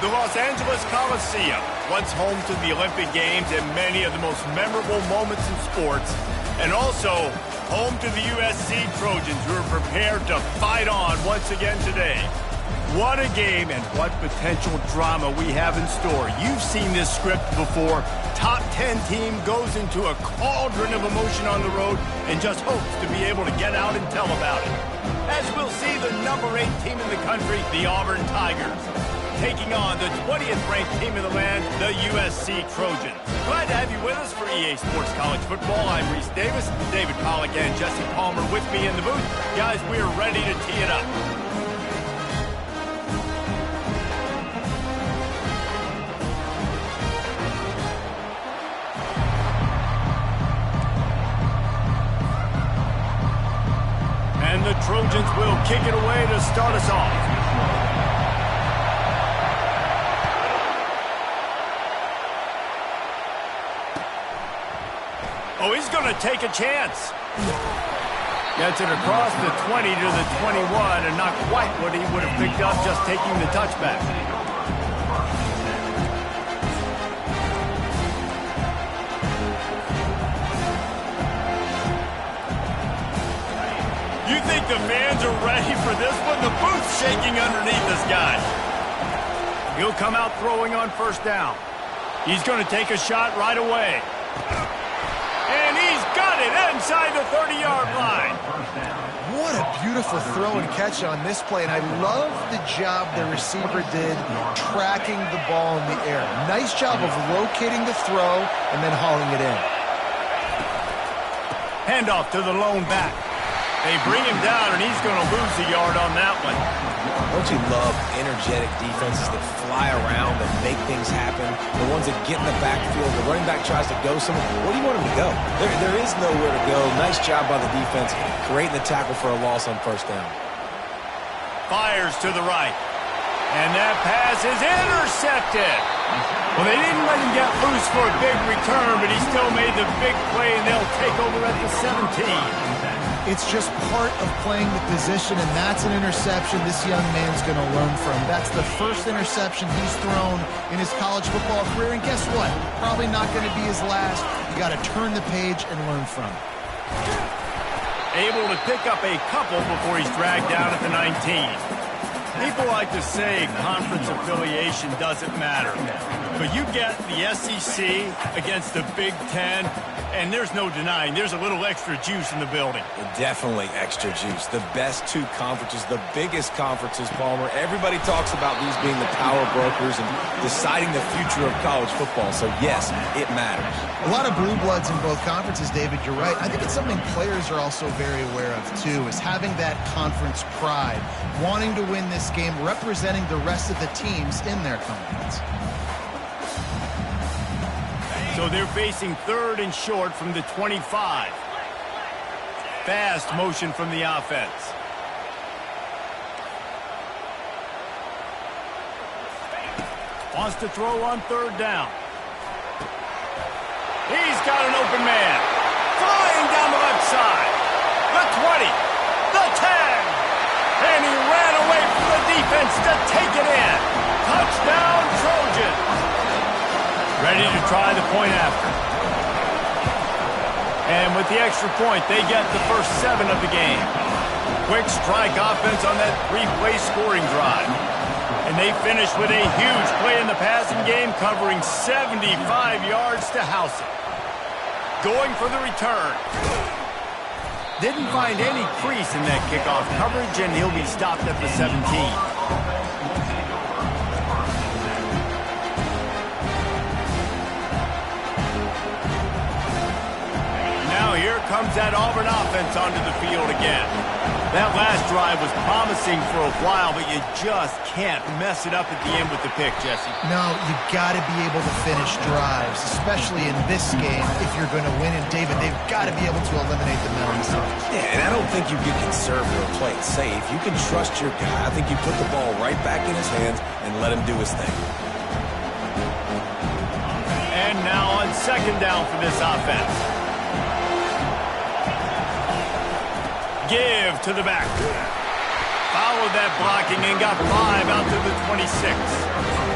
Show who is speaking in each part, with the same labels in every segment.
Speaker 1: The Los Angeles Coliseum, once home to the Olympic Games and many of the most memorable moments in sports, and also home to the USC Trojans, who are prepared to fight on once again today. What a game and what potential drama we have in store. You've seen this script before. Top 10 team goes into a cauldron of emotion on the road and just hopes to be able to get out and tell about it. As we'll see the number 8 team in the country, the Auburn Tigers, taking on the 20th ranked team in the land, the USC Trojans. Glad to have you with us for EA Sports College Football. I'm Reese Davis, David Pollack and Jesse Palmer with me in the booth. Guys, we're ready to tee it up. And the Trojans will kick it away to start us off. Oh, he's going to take a chance. Gets it across the 20 to the 21, and not quite what he would have picked up just taking the touchback. You think the fans are ready for this one? The booth's shaking underneath this guy. He'll come out throwing on first down. He's going to take a shot right away. And he's got it inside the 30-yard line.
Speaker 2: What a beautiful throw and catch on this play, and I love the job the receiver did tracking the ball in the air. Nice job of locating the throw and then hauling it in.
Speaker 1: Handoff to the lone back. They bring him down, and he's going to lose a yard on that one.
Speaker 3: Don't you love energetic defenses that fly around and make things happen? The ones that get in the backfield, the running back tries to go somewhere. Where do you want him to go? There is nowhere to go. Nice job by the defense, creating the tackle for a loss on first down.
Speaker 1: Fires to the right. And that pass is intercepted. Well, they didn't let him get loose for a big return, but he still made the big play, and they'll take over at the 17.
Speaker 2: It's just part of playing the position, and that's an interception this young man's going to learn from. That's the first interception he's thrown in his college football career, and guess what? Probably not going to be his last. You got to turn the page and learn from it.
Speaker 1: Able to pick up a couple before he's dragged down at the 19. People like to say conference affiliation doesn't matter, but you get the SEC against the Big Ten, and there's no denying there's a little extra juice in the building.
Speaker 3: Definitely extra juice. The best two conferences, the biggest conferences, Palmer. Everybody talks about these being the power brokers and deciding the future of college football, so yes, it matters.
Speaker 2: A lot of blue bloods in both conferences, David, you're right. I think it's something players are also very aware of, too, is having that conference pride, wanting to win this game, representing the rest of the teams in their conference.
Speaker 1: So they're facing third and short from the 25. Fast motion from the offense. Wants to throw on third down. He's got an open man. Flying down the left side. The 20. The 10. And he ran away from the defense to take it in. Touchdown, Trojans. Ready to try the point after. And with the extra point, they get the first 7 of the game. Quick strike offense on that 3-play scoring drive. And they finish with a huge play in the passing game, covering 75 yards to house it. Going for the return. Didn't find any crease in that kickoff coverage, and he'll be stopped at the 17. Now here comes that Auburn offense onto the field again. That last drive was promising for a while, but you just can't mess it up at the end with the pick, Jesse.
Speaker 2: No, you got to be able to finish drives, especially in this game if you're going to win. And David, they've got to be able to eliminate the mental mistakes.
Speaker 3: Yeah, and I don't think you get conservative or play it safe. You can trust your guy. I think you put the ball right back in his hands and let him do his thing.
Speaker 1: And now on second down for this offense. Give to the back. Followed that blocking and got 5 out to the 26.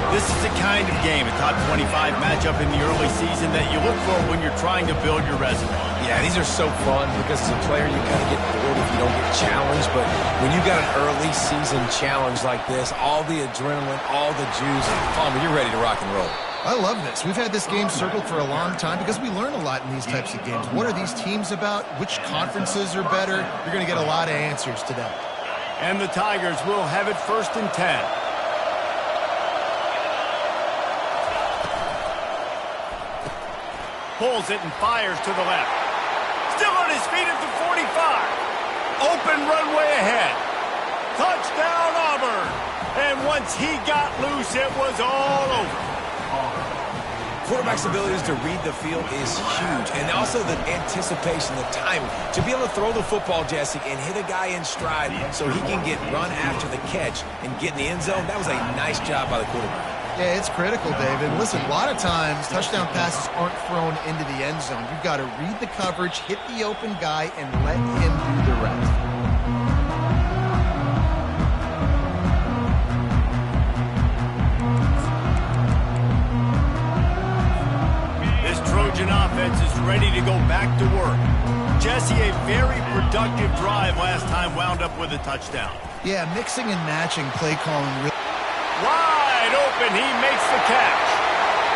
Speaker 1: This is the kind of game, a top 25 matchup in the early season that you look for when you're trying to build your resume.
Speaker 3: Yeah, these are so fun because as a player, you kind of get bored if you don't get challenged. But when you got an early season challenge like this, all the adrenaline, all the juice, Palmer, you're ready to rock and roll.
Speaker 2: I love this. We've had this game circled for a long time because we learn a lot in these types of games. What are these teams about? Which conferences are better? You're going to get a lot of answers today.
Speaker 1: And the Tigers will have it 1st and 10. Pulls it and fires to the left. Still on his feet at the 45. Open runway ahead. Touchdown, Auburn. And once he got loose, it was all over.
Speaker 3: Quarterback's abilities to read the field is huge, and also the anticipation, the timing. To be able to throw the football, Jesse, and hit a guy in stride so he can get run after the catch and get in the end zone, that was a nice job by the quarterback.
Speaker 2: Yeah, it's critical, David. Listen, a lot of times touchdown passes aren't thrown into the end zone. You've got to read the coverage, hit the open guy, and let him do the rest.
Speaker 1: Trojan offense is ready to go back to work. Jesse, a very productive drive last time wound up with a touchdown.
Speaker 2: Yeah, mixing and matching play calling.
Speaker 1: Wide open, he makes the catch.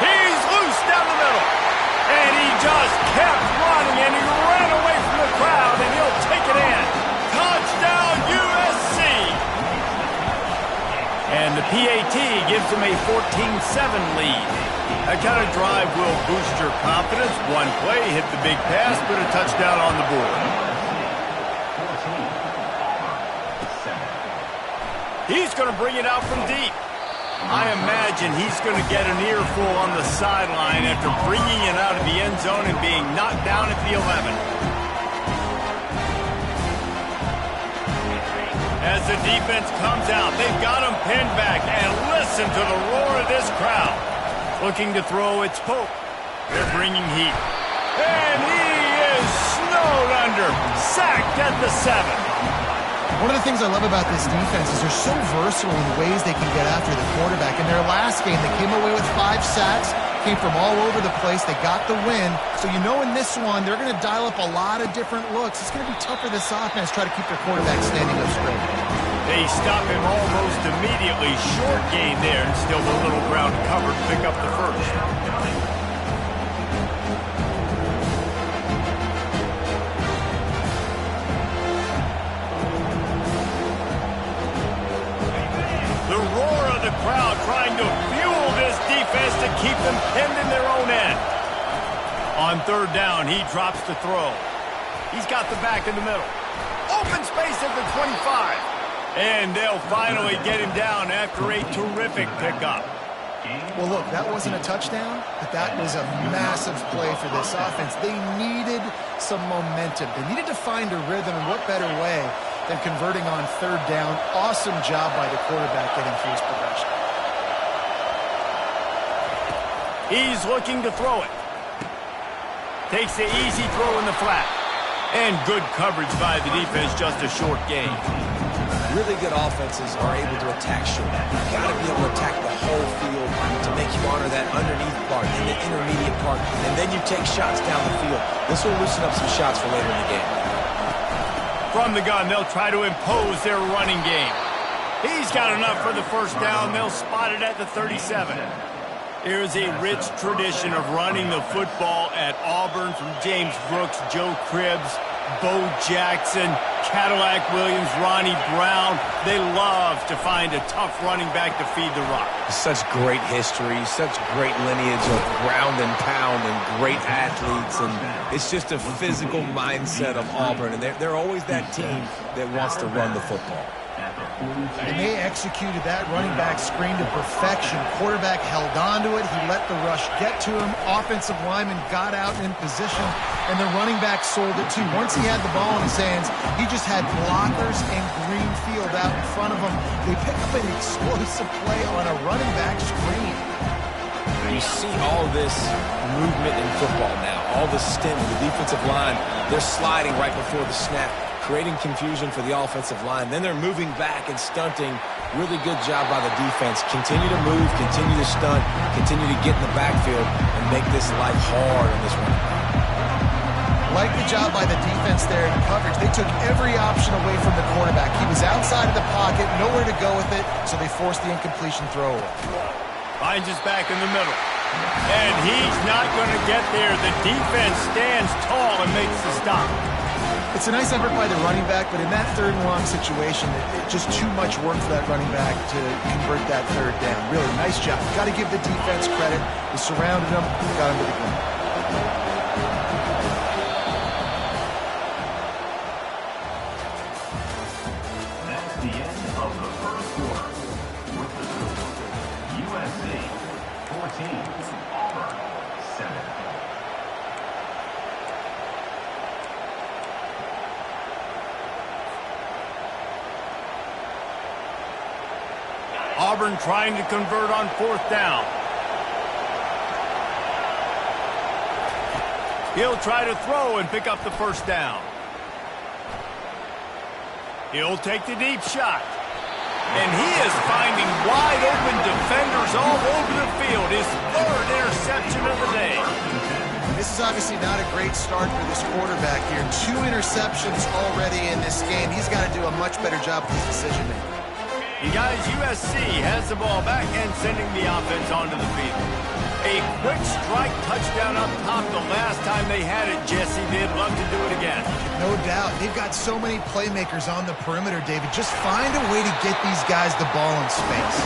Speaker 1: He's loose down the middle. And he just kept running, and he ran away from the crowd, and he'll take it in. Touchdown, USC! And the PAT gives him a 14-7 lead. That kind of drive will boost your confidence. One play, hit the big pass, put a touchdown on the board. He's going to bring it out from deep. I imagine he's going to get an earful on the sideline after bringing it out of the end zone and being knocked down at the 11. As the defense comes out, they've got him pinned back, and listen to the roar of this crowd. Looking to throw, it's Pope. They're bringing heat. And he is snowed under. Sacked at the 7.
Speaker 2: One of the things I love about this defense is they're so versatile in the ways they can get after the quarterback. In their last game, they came away with 5 sacks, came from all over the place. They got the win. So you know in this one, they're going to dial up a lot of different looks. It's going to be tough for this offense to try to keep their quarterback standing up straight.
Speaker 1: They stop him almost immediately. Short gain there, and still a little ground covered to pick up the first. The roar of the crowd trying to fuel this defense to keep them pinned in their own end. On 3rd down, he drops to throw. He's got the back in the middle. Open space at the 25. And they'll finally get him down after a terrific pickup.
Speaker 2: Well, look, that wasn't a touchdown, but that was a massive play for this offense. They needed some momentum. They needed to find a rhythm, and what better way than converting on 3rd down. Awesome job by the quarterback getting through his progression.
Speaker 1: He's looking to throw it. Takes the easy throw in the flat. And good coverage by the defense, just a short gain.
Speaker 3: Really good offenses are able to attack short. You've got to be able to attack the whole field to make you honor that underneath part and the intermediate part, and then you take shots down the field. This will loosen up some shots for later in the game.
Speaker 1: From the gun, they'll try to impose their running game. He's got enough for the 1st down. They'll spot it at the 37. There's a rich tradition of running the football at Auburn from James Brooks, Joe Cribbs, Bo Jackson, Cadillac Williams, Ronnie Brown. They love to find a tough running back to feed the rock.
Speaker 3: Such great history, such great lineage of ground and pound and great athletes. And it's just a physical mindset of Auburn. And they're always that team that wants to run the football.
Speaker 2: And they executed that running back screen to perfection. Quarterback held on to it. He let the rush get to him. Offensive lineman got out in position, and the running back sold it too. Once he had the ball in his hands, he just had blockers and green field out in front of him. They pick up an explosive play on a running back screen.
Speaker 3: You see all this movement in football now. All the stint of the defensive line. They're sliding right before the snap, creating confusion for the offensive line. Then they're moving back and stunting Really good job by the defense. Continue to move, continue to stunt, continue to get in the backfield, and make this life hard on this running back.
Speaker 2: Like the job by the defense there in coverage. They took every option away from the quarterback. He was outside of the pocket, nowhere to go with it, so they forced the incompletion throw away.
Speaker 1: Finds his back in the middle. And he's not going to get there. The defense stands tall and makes the stop.
Speaker 2: It's a nice effort by the running back, but in that third and long situation, it just too much work for that running back to convert that third down. Really nice job. Got to give the defense credit. They surrounded him, got him to the ground.
Speaker 4: That's the end of the first quarter. With the score, USC 14, Auburn 7.
Speaker 1: Auburn trying to convert on fourth down. He'll try to throw and pick up the first down. He'll take the deep shot. And he is finding wide open defenders all over the field. His third interception of the day.
Speaker 2: This is obviously not a great start for this quarterback here. 2 interceptions already in this game. He's got to do a much better job with his decision making.
Speaker 1: You guys, USC has the ball back and sending the offense onto the field. A quick strike touchdown up top the last time they had it, Jesse. They'd love to do it again.
Speaker 2: No doubt. They've got so many playmakers on the perimeter, David. Just find a way to get these guys the ball in space.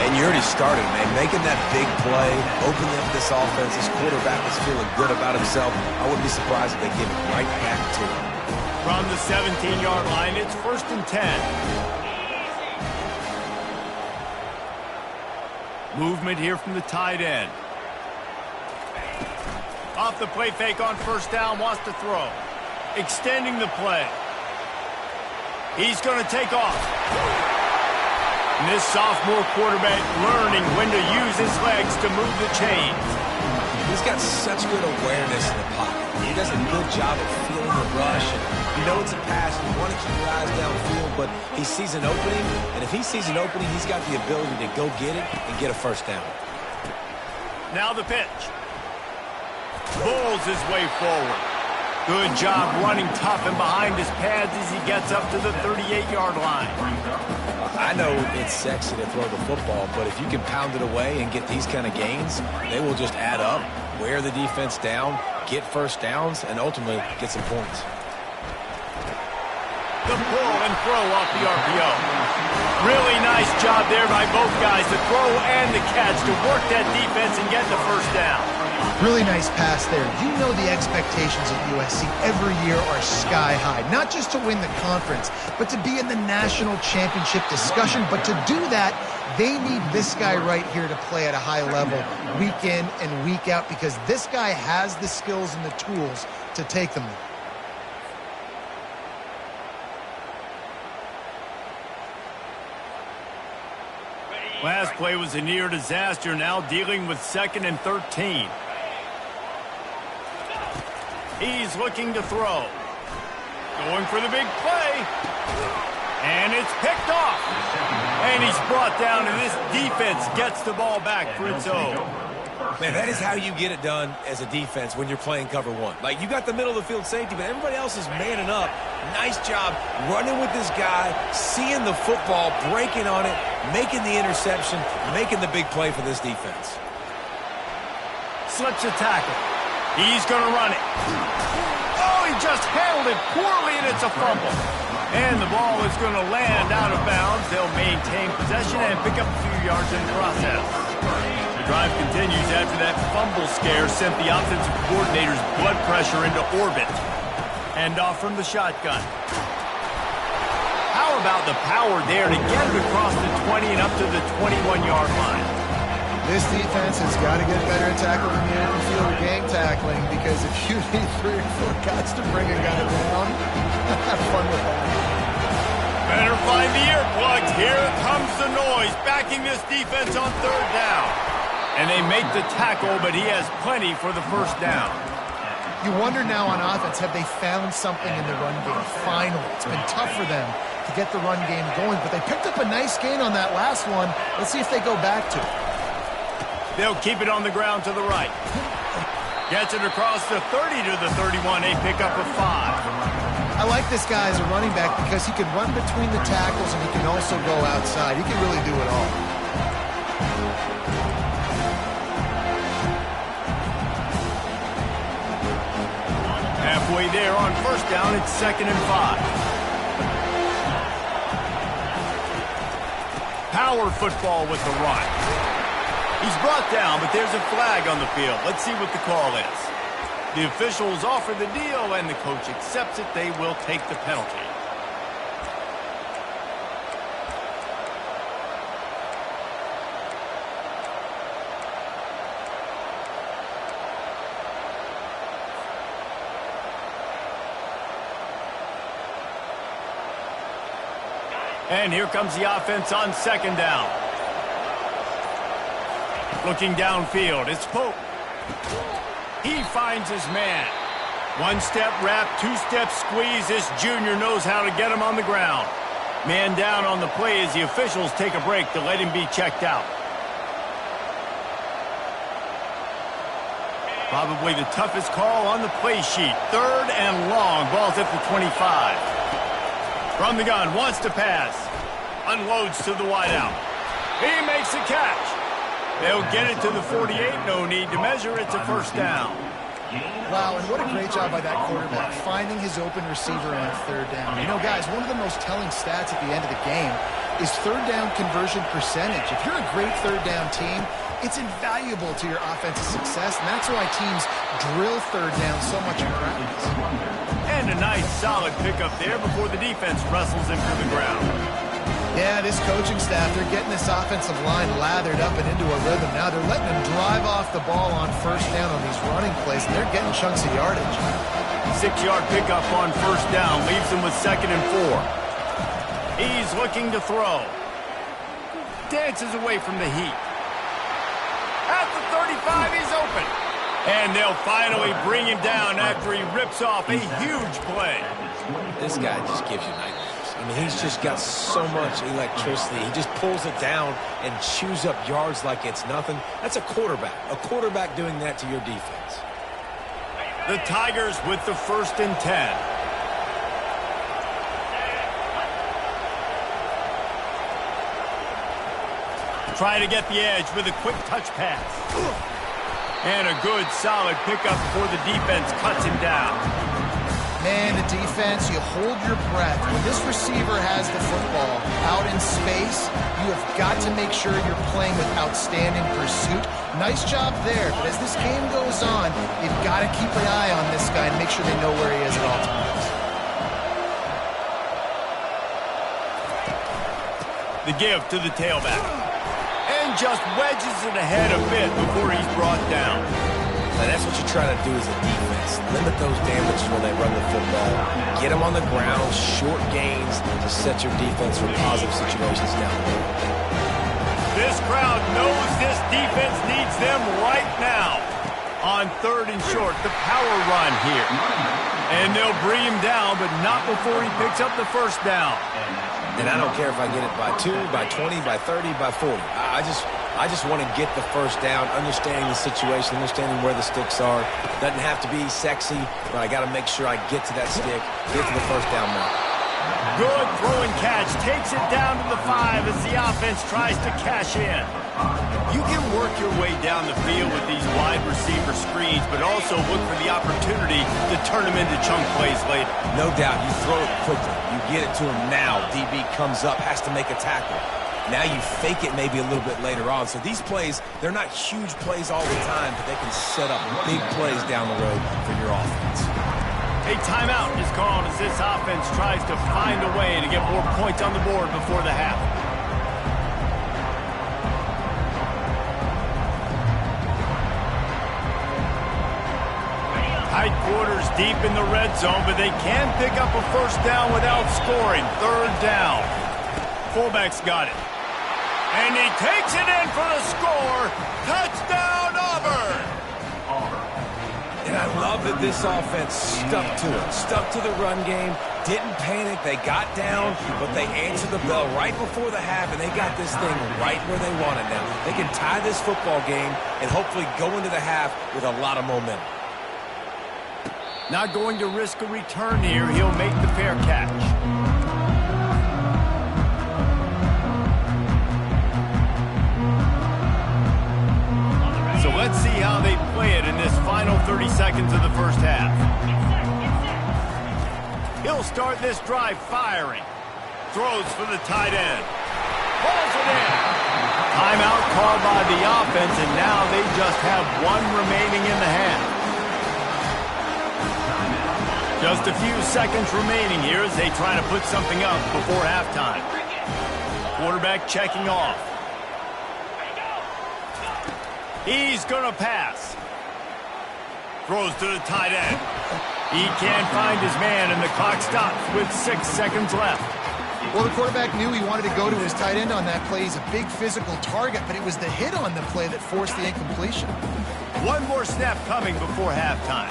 Speaker 3: And you already started, man. Making that big play, opening up this offense. This quarterback is feeling good about himself. I wouldn't be surprised if they give it right back to him.
Speaker 1: From the 17-yard line, it's 1st and 10. Movement here from the tight end. Off the play fake on first down, wants to throw. Extending the play. He's going to take off. And this sophomore quarterback learning when to use his legs to move the chains.
Speaker 3: He's got such good awareness in the pocket. He does a good job of feeling the rush. And you know it's a pass. You want to keep your eyes downfield, but he sees an opening. And if he sees an opening, he's got the ability to go get it and get a first down.
Speaker 1: Now the pitch. Bulls his way forward. Good job running tough and behind his pads as he gets up to the 38-yard line.
Speaker 3: I know it's sexy to throw the football, but if you can pound it away and get these kind of gains, they will just add up, wear the defense down, get first downs, and ultimately get some points.
Speaker 1: The pull and throw off the RPO. Really nice job there by both guys, the throw and the catch, to work that defense and get the first down.
Speaker 2: Really nice pass there. You know the expectations of USC every year are sky high. Not just to win the conference, but to be in the national championship discussion. But to do that, they need this guy right here to play at a high level week in and week out, because this guy has the skills and the tools to take them there.
Speaker 1: Last play was a near disaster, now dealing with 2nd and 13. He's looking to throw. Going for the big play. And it's picked off. And he's brought down, and this defense gets the ball back for its own.
Speaker 3: Man, that is how you get it done as a defense when you're playing cover one. Like, you got the middle of the field safety, but everybody else is manning up. Nice job running with this guy, seeing the football, breaking on it, making the interception, making the big play for this defense.
Speaker 1: Slips a tackle. He's going to run it. Oh, he just handled it poorly, and it's a fumble. And the ball is going to land out of bounds. They'll maintain possession and pick up a few yards in the process. The drive continues after that fumble scare sent the offensive coordinator's blood pressure into orbit. And off from the shotgun. How about the power there to get it across the 20 and up to the 21-yard line?
Speaker 2: This defense has got to get better at tackling in the open field or gang tackling, because if you need 3 or 4 guys to bring a guy down, have fun with that.
Speaker 1: Better find the earplugs. Here comes the noise, backing this defense on 3rd down. And they make the tackle, but he has plenty for the first down.
Speaker 2: You wonder now on offense, have they found something in the run game? Finally. It's been tough for them to get the run game going, but they picked up a nice gain on that last one. Let's see if they go back to it.
Speaker 1: They'll keep it on the ground to the right. Gets it across the 30 to the 31, a pickup of 5.
Speaker 2: I like this guy as a running back because he can run between the tackles and he can also go outside. He can really do it all.
Speaker 1: Halfway there on first down, it's 2nd and 5. Power football with the run. He's brought down, but there's a flag on the field. Let's see what the call is. The officials offer the deal, and the coach accepts it. They will take the penalty. And here comes the offense on 2nd down. Looking downfield, it's Pope. He finds his man. 1-step wrap, 2-step squeeze. This junior knows how to get him on the ground. Man down on the play as the officials take a break to let him be checked out. Probably the toughest call on the play sheet. 3rd and long. Ball's at the 25. From the gun, wants to pass. Unloads to the wideout. He makes the catch. They'll get it to the 48. No need to measure. It's a 1st down.
Speaker 2: Wow, and what a great job by that quarterback, finding his open receiver on 3rd down. You know, guys, one of the most telling stats at the end of the game is 3rd down conversion percentage. If you're a great 3rd down team, it's invaluable to your offensive success, and that's why teams drill 3rd down so much in practice.
Speaker 1: And a nice, solid pickup there before the defense wrestles him to the ground.
Speaker 2: Yeah, this coaching staff, they're getting this offensive line lathered up and into a rhythm now. They're letting them drive off the ball on 1st down on these running plays, and they're getting chunks of yardage.
Speaker 1: 6-yard pickup on 1st down leaves him with 2nd and 4. He's looking to throw. Dances away from the heat. At the 35, he's open. And they'll finally bring him down after he rips off a huge play.
Speaker 3: This guy just gives you nightmares. I mean, he's just got so much electricity. He just pulls it down and chews up yards like it's nothing. That's a quarterback. A quarterback doing that to your defense.
Speaker 1: The Tigers with the 1st and 10. Try to get the edge with a quick touch pass. And a good, solid pickup before the defense cuts him down.
Speaker 2: Man, the defense, you hold your breath. When this receiver has the football out in space, you have got to make sure you're playing with outstanding pursuit. Nice job there, but as this game goes on, you've got to keep an eye on this guy and make sure they know where he is at all times.
Speaker 1: The give to the tailback. And just wedges it ahead a bit before he's brought down.
Speaker 3: Now, that's what you try to do as a defense. Limit those damages when they run the football. Get them on the ground, short gains to set your defense for positive situations down the road.
Speaker 1: This crowd knows this defense needs them right now. On 3rd and short, the power run here. And they'll bring him down, but not before he picks up the 1st down.
Speaker 3: And I don't care if I get it by 2, by 20, by 30, by 40. I just want to get the 1st down, understanding the situation, understanding where the sticks are. Doesn't have to be sexy, but I got to make sure I get to that stick, get to the 1st down mark.
Speaker 1: Good throwing catch, takes it down to the 5 as the offense tries to cash in. You can work your way down the field with these wide receiver screens, but also look for the opportunity to turn them into chunk plays later.
Speaker 3: No doubt, you throw it quickly. You get it to him now. DB comes up, has to make a tackle. Now you fake it maybe a little bit later on. So these plays, they're not huge plays all the time, but they can set up big plays down the road for your offense.
Speaker 1: A timeout is called as this offense tries to find a way to get more points on the board before the half. Tight quarters deep in the red zone, but they can pick up a 1st down without scoring. 3rd down. Fullback's got it. And he takes it in for the score. Touchdown, Auburn!
Speaker 3: And I love that this offense stuck to it, stuck to the run game, didn't panic. They got down, but they answered the bell right before the half, and they got this thing right where they want it now. They can tie this football game and hopefully go into the half with a lot of momentum.
Speaker 1: Not going to risk a return here. He'll make the fair catch. So let's see how they play it in this final 30 seconds of the first half. He'll start this drive firing. Throws for the tight end. Pulls it in. Timeout called by the offense, and now they just have one remaining in the half. Just a few seconds remaining here as they try to put something up before halftime. Quarterback checking off. He's going to pass. Throws to the tight end. He can't find his man, and the clock stops with 6 seconds left.
Speaker 2: Well, the quarterback knew he wanted to go to his tight end on that play. He's a big physical target, but it was the hit on the play that forced the incompletion.
Speaker 1: One more snap coming before halftime.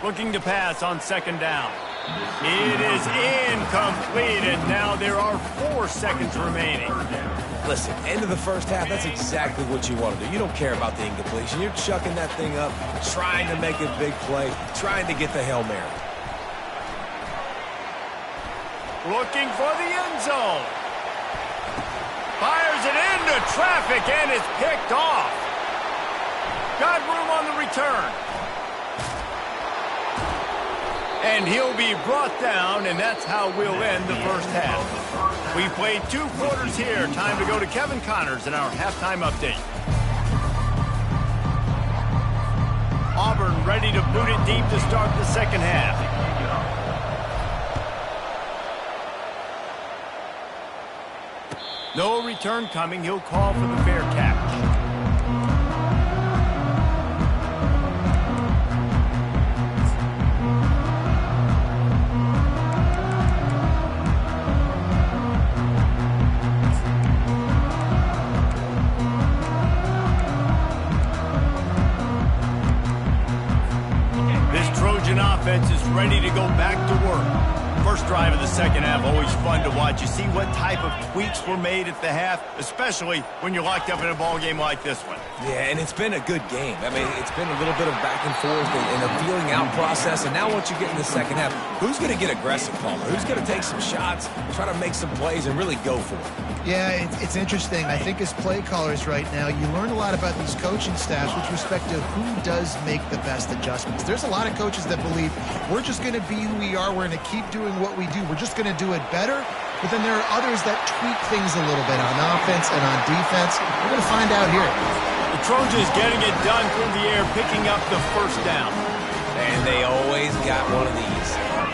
Speaker 1: Looking to pass on second down. It is incomplete, and now there are 4 seconds remaining.
Speaker 3: Listen, end of the first half, that's exactly what you want to do. You don't care about the incompletion. You're chucking that thing up, trying to make a big play, trying to get the Hail Mary.
Speaker 1: Looking for the end zone. Fires it into traffic, and it's picked off. Got room on the return. And he'll be brought down, and that's how we'll end the first half. We played 2 quarters here. Time to go to Kevin Connors in our halftime update. Auburn ready to boot it deep to start the second half. No return coming. He'll call for the fair catch. Offense is ready to go back to work. First drive of the second half, always fun to watch. You see what type of tweaks were made at the half, especially when you're locked up in a ball game like this one.
Speaker 3: Yeah, and it's been a good game. I mean, it's been a little bit of back and forth and a feeling out process. And now once you get in the second half, who's going to get aggressive, Palmer? Who's going to take some shots, try to make some plays, and really go for it?
Speaker 2: Yeah, it's interesting. I think as play callers right now, you learn a lot about these coaching staffs with respect to who does make the best adjustments. There's a lot of coaches that believe we're just going to be who we are. We're going to keep doing what we do. We're just going to do it better. But then there are others that tweak things a little bit on offense and on defense. We're going to find out here.
Speaker 1: The Trojans getting it done through the air, picking up the first down.
Speaker 3: And they always got one of these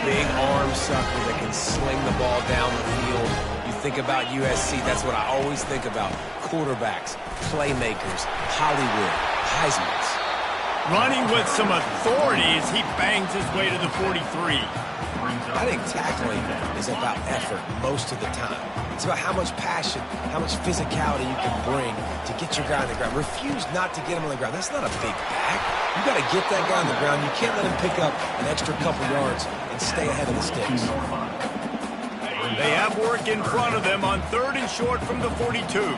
Speaker 3: big arm sucker that can sling the ball down the field. You think about USC, that's what I always think about. Quarterbacks, playmakers, Hollywood, Heisman's.
Speaker 1: Running with some authority as he bangs his way to the 43.
Speaker 3: I think tackling is about effort most of the time. It's about how much passion, how much physicality you can bring to get your guy on the ground. Refuse not to get him on the ground. That's not a big back. You got to get that guy on the ground. You can't let him pick up an extra couple yards and stay ahead of the sticks.
Speaker 1: They have work in front of them on 3rd and short from the 42.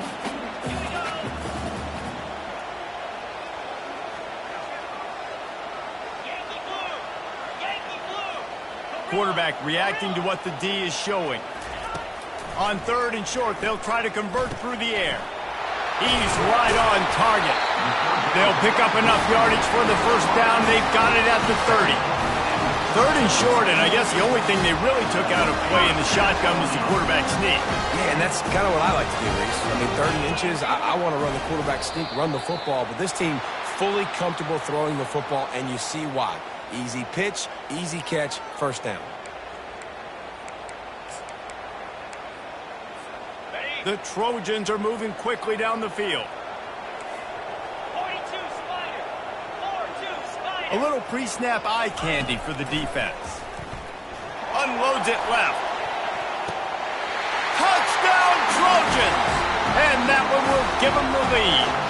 Speaker 1: Quarterback reacting to what the D is showing. On 3rd and short, they'll try to convert through the air. He's right on target. They'll pick up enough yardage for the first down. They've got it at the 30. 3rd and short, and I guess the only thing they really took out of play in the shotgun was the quarterback sneak.
Speaker 3: Yeah, and that's kind of what I like to do, Reese. I mean, 3rd and inches, I want to run the quarterback sneak, run the football, but this team fully comfortable throwing the football, and you see why. Easy pitch, easy catch, first down.
Speaker 1: The Trojans are moving quickly down the field.
Speaker 5: 42 Spider. 4-2 Spider.
Speaker 1: A little pre-snap eye candy for the defense. Unloads it left. Touchdown Trojans! And that one will give them the lead.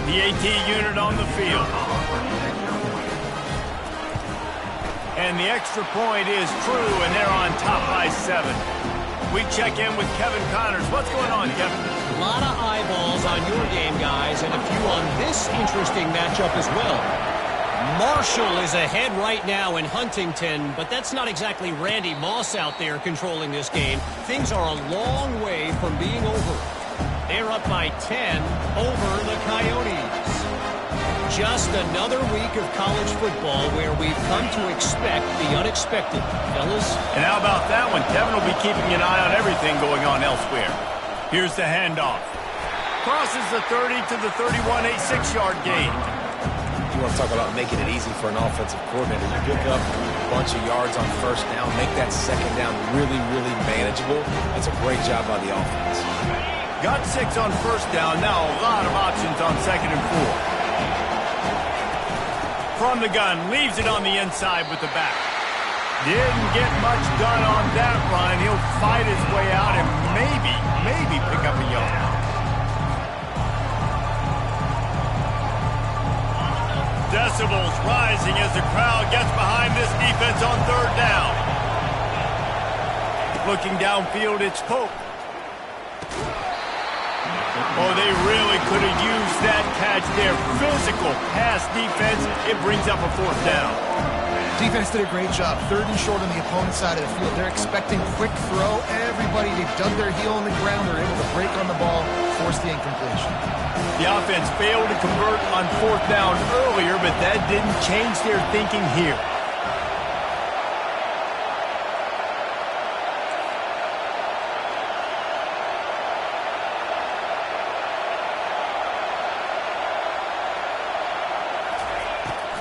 Speaker 1: The AT unit on the field. And the extra point is true, and they're on top by 7. We check in with Kevin Connors. What's going on, Kevin?
Speaker 6: A lot of eyeballs on your game, guys, and a few on this interesting matchup as well. Marshall is ahead right now in Huntington, but that's not exactly Randy Moss out there controlling this game. Things are a long way from being over. They're up by 10 over the Coyotes. Just another week of college football where we've come to expect the unexpected, fellas.
Speaker 1: And how about that one? Kevin will be keeping an eye on everything going on elsewhere. Here's the handoff. Crosses the 30 to the 31, a 6-yard gain.
Speaker 3: You want to talk about making it easy for an offensive coordinator. You pick up a bunch of yards on first down, make that second down really, really manageable. That's a great job by the offense.
Speaker 1: Got 6 on first down. Now a lot of options on 2nd and 4. From the gun, leaves it on the inside with the back. Didn't get much done on that run. He'll fight his way out and maybe pick up a yard. Decibels rising as the crowd gets behind this defense on 3rd down. Looking downfield, it's Pope. Oh, they really could have used that catch there. Physical pass defense. It brings up a 4th down.
Speaker 2: Defense did a great job. 3rd and short on the opponent's side of the field. They're expecting quick throw. Everybody, they dug their heel on the ground. They're able to break on the ball, force the incompletion.
Speaker 1: The offense failed to convert on 4th down earlier, but that didn't change their thinking here.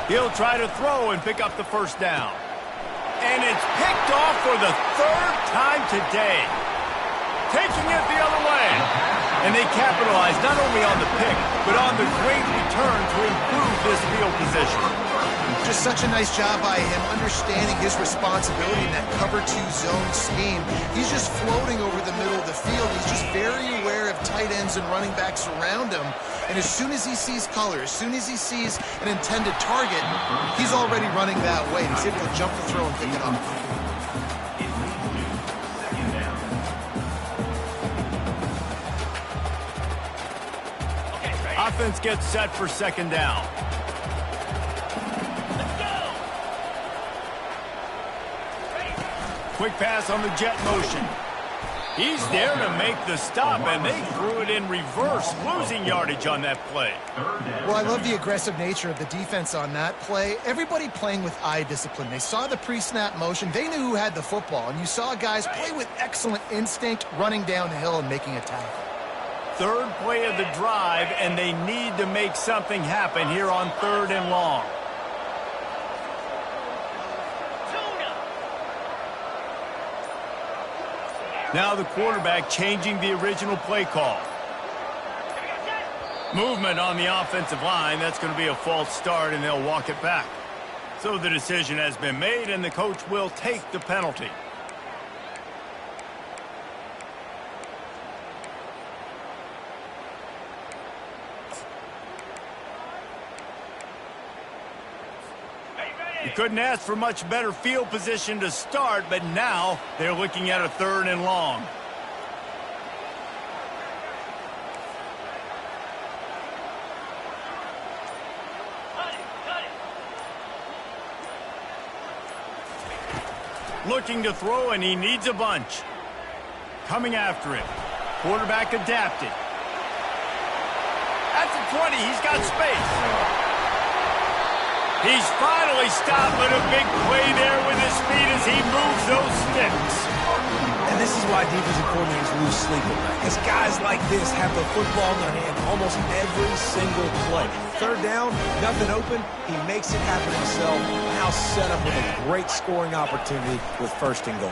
Speaker 1: He'll try to throw and pick up the 1st down. And it's picked off for the 3rd time today. Taking it the other way. And they capitalize not only on the pick, but on the great return to improve this field position.
Speaker 2: Just such a nice job by him, understanding his responsibility in that cover 2 zone scheme. He's just floating over the middle of the field. He's just very aware of tight ends and running backs around him. And as soon as he sees color, as soon as he sees an intended target, he's already running that way. He's able to jump the throw and pick it up.
Speaker 1: Offense gets set for 2nd down. Quick pass on the jet motion. He's there to make the stop, and they threw it in reverse, losing yardage on that play.
Speaker 2: Well, I love the aggressive nature of the defense on that play. Everybody playing with eye discipline. They saw the pre-snap motion. They knew who had the football, and you saw guys play with excellent instinct, running down the hill and making a tackle.
Speaker 1: 3rd play of the drive, and they need to make something happen here on 3rd and long. Now the quarterback changing the original play call. Movement on the offensive line. That's going to be a false start, and they'll walk it back. So the decision has been made, and the coach will take the penalty. You couldn't ask for much better field position to start, but now they're looking at a 3rd and long. Looking to throw, and he needs a bunch. Coming after it. Quarterback adapted. At the 20, he's got space. He's finally stopped with a big play there with his feet as he moves those sticks.
Speaker 2: And
Speaker 3: This is why defensive coordinators lose sleep at night, because guys like this have the football in their hand almost every single play. Third down, nothing open, he makes it happen himself, now set up with a great scoring opportunity with first and goal.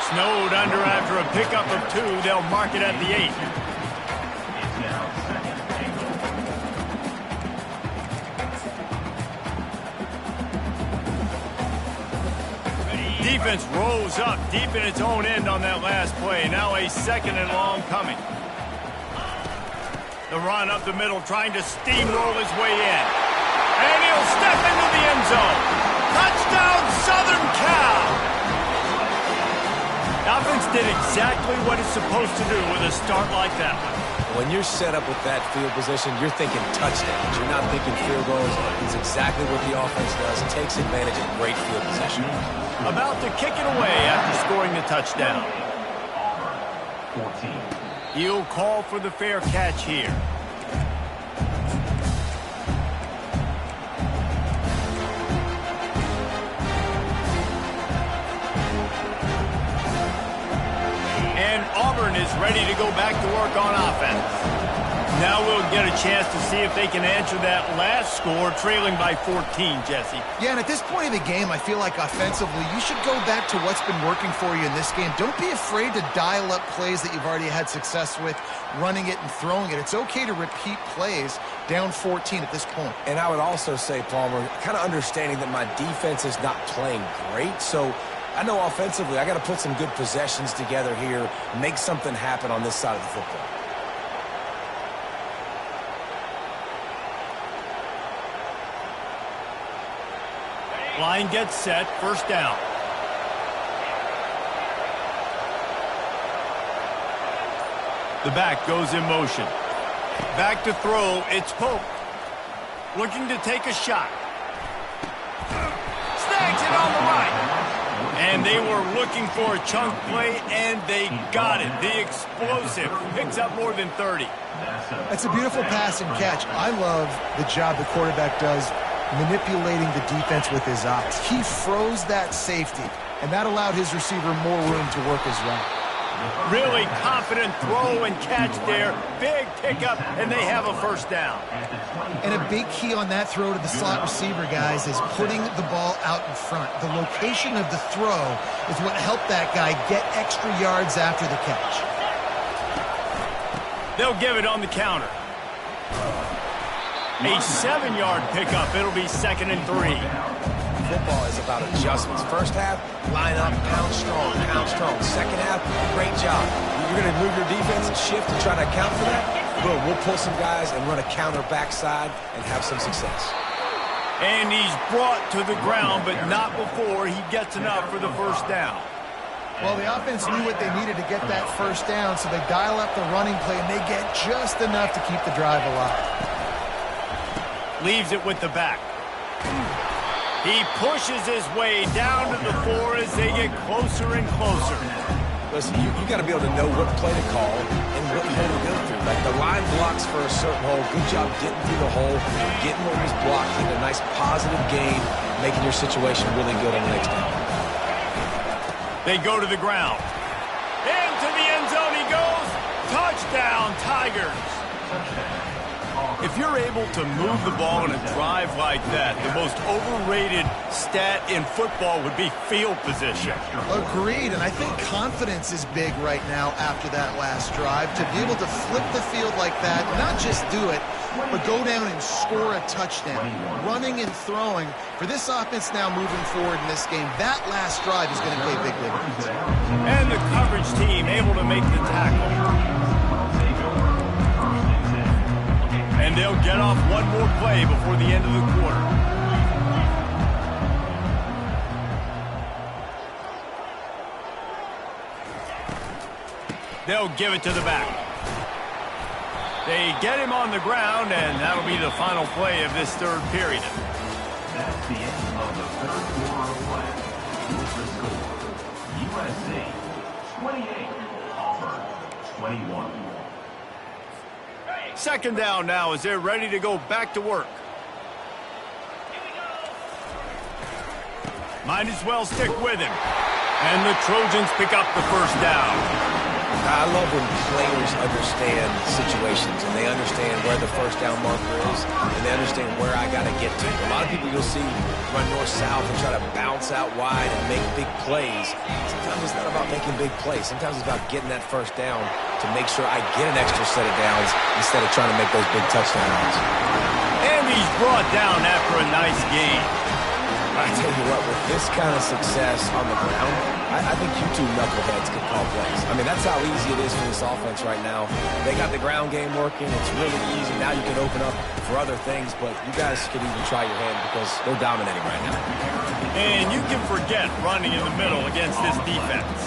Speaker 1: Snowed under after a pickup of 2. They'll mark it at the 8.
Speaker 4: It's now second and goal.
Speaker 1: Defense rose up deep in its own end on that last play. Now a second and long coming. The run up the middle, trying to steamroll his way in. And he'll step into the end zone. Touchdown, Southern Cal! The offense did exactly what it's supposed to do with a start like that one.
Speaker 3: When you're set up with that field position, you're thinking touchdowns. You're not thinking field goals. It's exactly what the offense does. Takes advantage of great field position.
Speaker 1: About to kick it away after scoring the touchdown.
Speaker 4: 14.
Speaker 1: He'll call for the fair catch here. And Auburn is ready to go back to work on offense. Now we'll get a chance to see if they can answer that last score, trailing by 14, Jesse.
Speaker 2: Yeah, and at this point in the game, I feel like offensively, you should go back to what's been working for you in this game. Don't be afraid to dial up plays that you've already had success with, running it and throwing it. It's okay to repeat plays down 14 at this point.
Speaker 3: And I would also say, Palmer, kind of understanding that my defense is not playing great, so I know offensively I got to put some good possessions together here, make something happen on this side of the football.
Speaker 1: Line gets set, first down. The back goes in motion. Back to throw, it's Pope. Looking to take a shot. Snags it on the right. And they were looking for a chunk play, and they got it. The explosive picks up more than 30.
Speaker 2: That's a beautiful pass and catch. I love the job the quarterback does manipulating the defense with his eyes. He froze that safety, and that allowed his receiver more room to work his route.
Speaker 1: Really confident throw and catch there. Big pickup, and they have a first down.
Speaker 2: And a big key on that throw to the slot receiver, guys, is putting the ball out in front. The location of the throw is what helped that guy get extra yards after the catch.
Speaker 1: They'll give it on the counter. A 7-yard pickup. It'll be 2nd and 3.
Speaker 3: Football is about adjustments. First half, line up, pound strong, pound strong. Second half, great job. You're going to move your defense and shift to try to account for that? Boom, we'll pull some guys and run a counter backside and have some success.
Speaker 1: And he's brought to the ground, but not before he gets enough for the first down.
Speaker 2: Well, the offense knew what they needed to get that first down, so they dial up the running play, and they get just enough to keep the drive alive.
Speaker 1: Leaves it with the back. He pushes his way down to the 4 as they get closer and closer.
Speaker 3: Listen, you got to be able to know what play to call and what hole to go through. Like the line blocks for a certain hole. Good job getting through the hole, getting what was blocked, getting a nice positive gain, making your situation really good on the next down.
Speaker 1: They go to the ground. Into the end zone he goes. Touchdown, Tigers. If you're able to move the ball in a drive like that, the most overrated stat in football would be field position.
Speaker 2: Agreed, and I think confidence is big right now after that last drive. To be able to flip the field like that, not just do it, but go down and score a touchdown. Running and throwing. For this offense now moving forward in this game, that last drive is going to pay big dividends.
Speaker 1: And the coverage team able to make the tackle. And they'll get off one more play before the end of the quarter. They'll give it to the back. They get him on the ground, and that'll be the final play of this third period.
Speaker 4: That's the end of the third quarter of play. With the score, USC 28, Auburn 21.
Speaker 1: Second down now as they're ready to go back to work. Might as well stick with him. And the Trojans pick up the first down.
Speaker 3: I love when players understand situations and they understand where the first down marker is and they understand where I got to get to. A lot of people you'll see run north-south and try to bounce out wide and make big plays. Sometimes it's not about making big plays. Sometimes it's about getting that first down to make sure I get an extra set of downs instead of trying to make those big touchdowns.
Speaker 1: And he's brought down after a nice gain.
Speaker 3: I tell you what, with this kind of success on the ground, I think you two knuckleheads can call plays. I mean, that's how easy it is for this offense right now. They got the ground game working. It's really easy. Now you can open up for other things, but you guys could even try your hand because they're dominating right now.
Speaker 1: And you can forget running in the middle against this defense.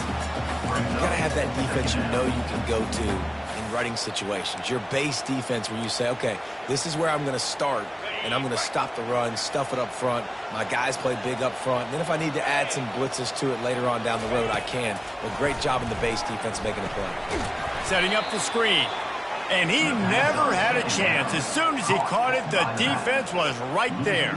Speaker 3: You got to have that defense you know you can go to in running situations. Your base defense where you say, okay, this is where I'm going to start. And I'm going to stop the run, stuff it up front. My guys play big up front. And then if I need to add some blitzes to it later on down the road, I can. But great job in the base defense making a play.
Speaker 1: Setting up the screen. And he never had a chance. As soon as he caught it, the defense was right there.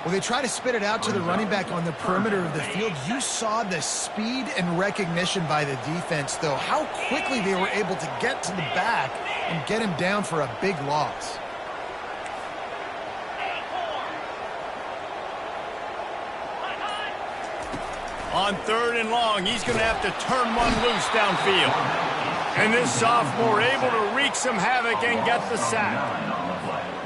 Speaker 2: Well, they try to spit it out to the running back on the perimeter of the field. You saw the speed and recognition by the defense, though. How quickly they were able to get to the back and get him down for a big loss.
Speaker 1: On 3rd and long, he's going to have to turn one loose downfield. And this sophomore able to wreak some havoc and get the sack.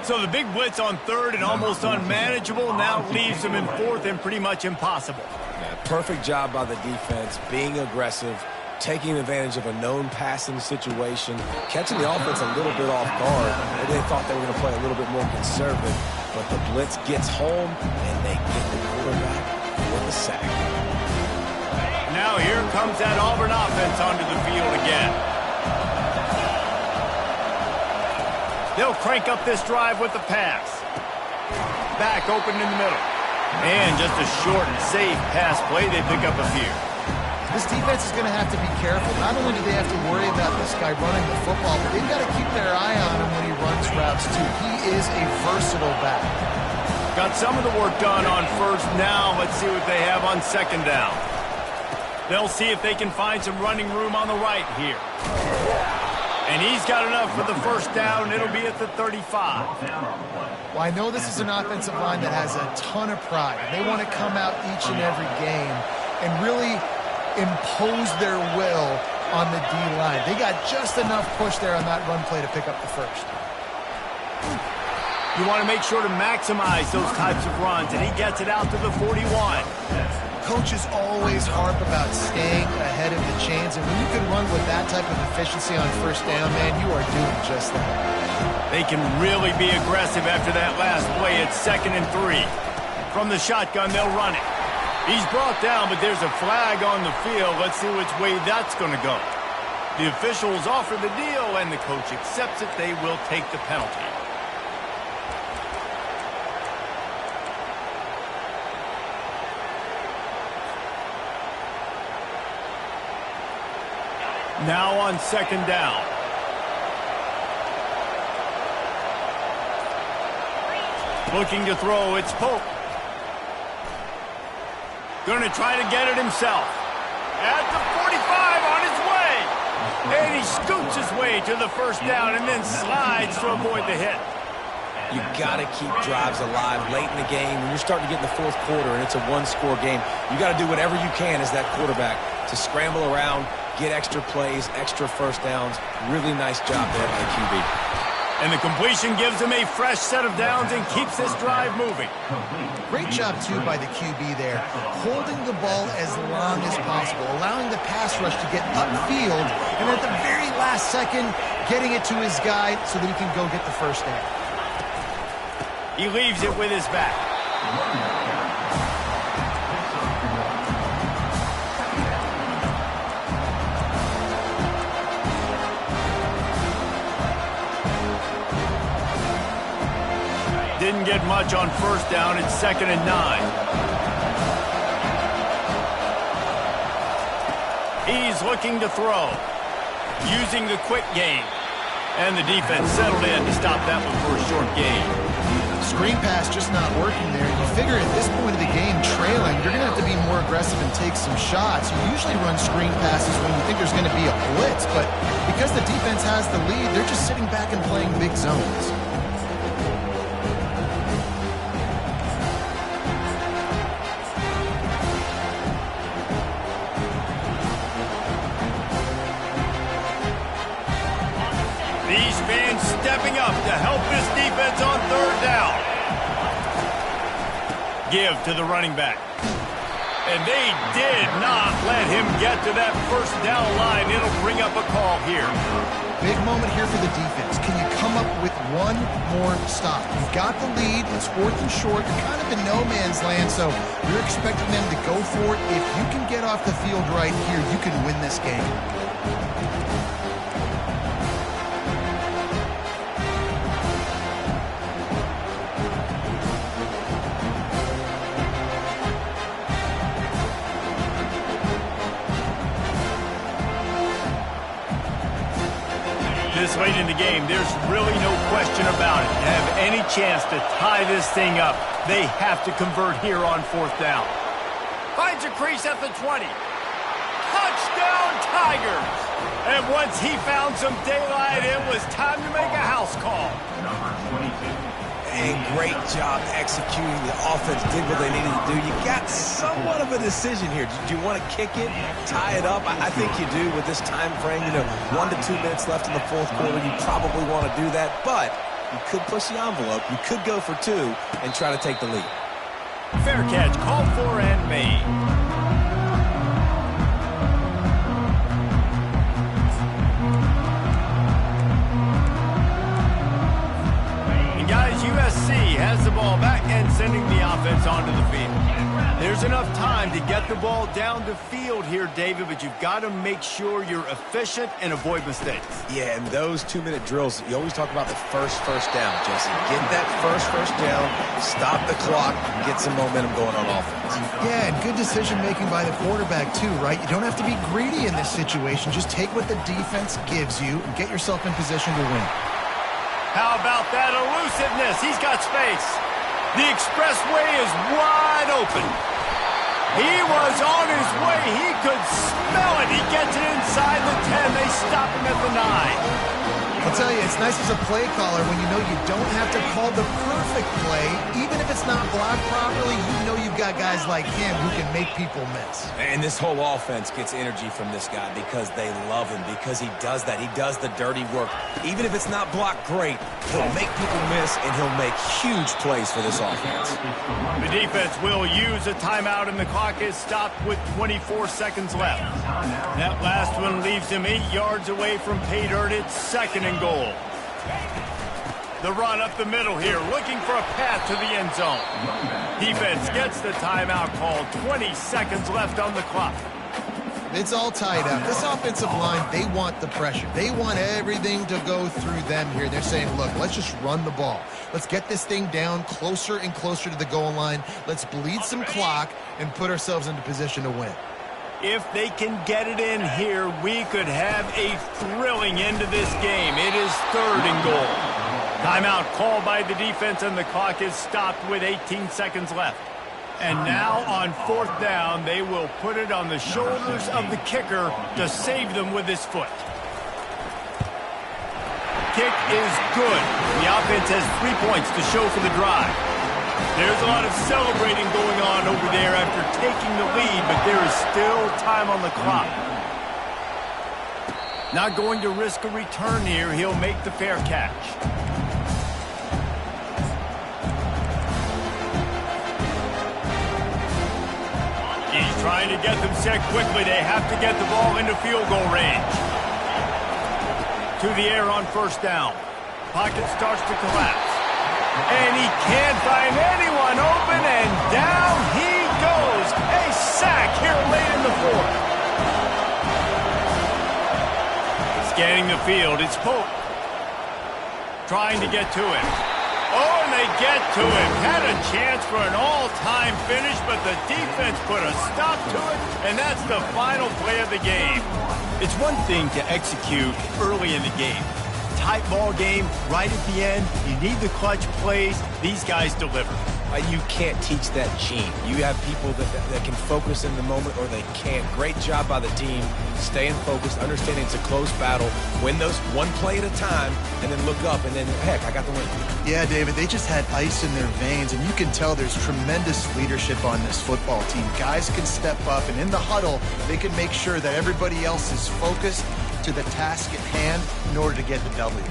Speaker 1: So the big blitz on 3rd and almost unmanageable now leaves him in 4th and pretty much impossible.
Speaker 3: Yeah, perfect job by the defense, being aggressive, taking advantage of a known passing situation, catching the offense a little bit off guard. Maybe they thought they were going to play a little bit more conservative, but the blitz gets home and they get the quarterback with a sack.
Speaker 1: Now here comes that Auburn offense onto the field again. They'll crank up this drive with the pass. Back open in the middle. And just a short and safe pass play. They pick up a few.
Speaker 2: This defense is going to have to be careful. Not only do they have to worry about this guy running the football, but they've got to keep their eye on him when he runs routes too. He is a versatile back.
Speaker 1: Got some of the work done on 1st. Now let's see what they have on 2nd down. They'll see if they can find some running room on the right here. And he's got enough for the 1st down. It'll be at the 35.
Speaker 2: Well, I know this is an offensive line that has a ton of pride. They want to come out each and every game and really impose their will on the D-line. They got just enough push there on that run play to pick up the 1st.
Speaker 1: You want to make sure to maximize those types of runs, and he gets it out to the 41.
Speaker 2: Coaches always harp about staying ahead of the chains, and when you can run with that type of efficiency on 1st down, man, you are doing just that.
Speaker 1: They can really be aggressive after that last play. It's 2nd and 3. From the shotgun, they'll run it. He's brought down, but there's a flag on the field. Let's see which way that's going to go. The officials offer the deal, and the coach accepts it. They will take the penalty. Now on 2nd down. Looking to throw, it's Pope. Going to try to get it himself. At the 45 on his way. And he scoots his way to the 1st down and then slides to avoid the hit.
Speaker 3: You got to keep drives alive late in the game. When you're starting to get in the 4th quarter and it's a one-score game, you got to do whatever you can as that quarterback to scramble around, get extra plays, extra 1st downs. Really nice job there by the QB.
Speaker 1: And the completion gives him a fresh set of downs and keeps this drive moving.
Speaker 2: Great job, too, by the QB there, holding the ball as long as possible, allowing the pass rush to get upfield, and at the very last second, getting it to his guy so that he can go get the 1st down.
Speaker 1: He leaves it with his back. Didn't get much on 1st down. It's 2nd and 9. He's looking to throw, using the quick game. And the defense settled in to stop that one for a short gain.
Speaker 2: screen pass just not working there. You figure at this point of the game, trailing, you're going to have to be more aggressive and take some shots. You usually run screen passes when you think there's going to be a blitz, but because the defense has the lead, they're just sitting back and playing big zones.
Speaker 1: These fans stepping up to help this defense on third down. Give to the running back. And they did not let him get to that first down line. It'll bring up a call here.
Speaker 2: Big moment here for the defense. Can you come up with one more stop? You've got the lead. It's 4th and short. You're kind of in no man's land, so you're expecting them to go for it. If you can get off the field right here, you can win this game.
Speaker 1: This late in the game, there's really no question about it. To have any chance to tie this thing up, they have to convert here on 4th down. Finds a crease at the 20. Touchdown, Tigers! And once he found some daylight, it was time to make a house call.
Speaker 4: Number 22.
Speaker 3: And great job executing. The offense did what they needed to do. You got somewhat of a decision here. Do you want to kick it, tie it up? I think you do with this time frame. 1 to 2 minutes left in the 4th quarter. You probably want to do that, but you could push the envelope. You could go for 2 and try to take the lead.
Speaker 1: Fair catch, called for and made. Guys, USC has the ball back and sending the offense onto the field. There's enough time to get the ball down the field here, David, but you've got to make sure you're efficient and avoid mistakes.
Speaker 3: Yeah, and those 2-minute drills, you always talk about the first down, Jesse. Get that first down, stop the clock, and get some momentum going on offense.
Speaker 2: Yeah, and good decision-making by the quarterback, too, right? You don't have to be greedy in this situation. Just take what the defense gives you and get yourself in position to win.
Speaker 1: How about that elusiveness? He's got space. The expressway is wide open. He was on his way. He could smell it. He gets it inside the 10. They stop him at the 9.
Speaker 2: I'll tell you, it's nice as a play caller when you know you don't have to call the perfect play. Even if it's not blocked properly, you know you've got guys like him who can make people miss.
Speaker 3: And this whole offense gets energy from this guy because they love him, because he does that. He does the dirty work. Even if it's not blocked great, he'll make people miss, and he'll make huge plays for this offense.
Speaker 1: The defense will use a timeout, and the clock is stopped with 24 seconds left. That last one leaves him 8 yards away from pay dirt. It's 2nd and goal. The run up the middle here, looking for a path to the end zone. Defense gets the timeout called. 20 seconds left on the clock.
Speaker 2: It's all tied up. This offensive line, they want the pressure. They want everything to go through them here. They're saying, look, let's just run the ball. Let's get this thing down closer and closer to the goal line. Let's bleed some clock and put ourselves into position to win.
Speaker 1: If they can get it in here, we could have a thrilling end to this game. It is 3rd and goal. Timeout called by the defense, and the clock is stopped with 18 seconds left. And now on 4th down, they will put it on the shoulders of the kicker to save them with his foot. Kick is good. The offense has 3 points to show for the drive. There's a lot of celebrating going on over there after taking the lead, but there is still time on the clock. Not going to risk a return here. He'll make the fair catch. He's trying to get them set quickly. They have to get the ball into field goal range. To the air on 1st down. Pocket starts to collapse. And he can't find anyone open, and down he goes. A sack here late in the 4th. Scanning the field, it's Pope. Trying to get to him. Oh, and they get to him. Had a chance for an all-time finish, but the defense put a stop to it, and that's the final play of the game. It's one thing to execute early in the game. tight ball game, right at the end, you need the clutch plays. These guys deliver.
Speaker 3: You can't teach that gene. You have people that can focus in the moment or they can't. Great job by the team, staying focused, understanding it's a close battle, win those one play at a time, and then look up, and then, heck, I got the win.
Speaker 2: Yeah, David, they just had ice in their veins, and you can tell there's tremendous leadership on this football team. Guys can step up, and in the huddle, they can make sure that everybody else is focused to the task at hand in order to get the W.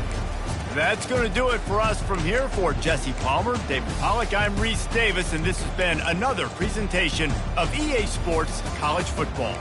Speaker 1: That's going to do it for us from here. For Jesse Palmer, David Pollack, I'm Reese Davis, and this has been another presentation of EA Sports College Football.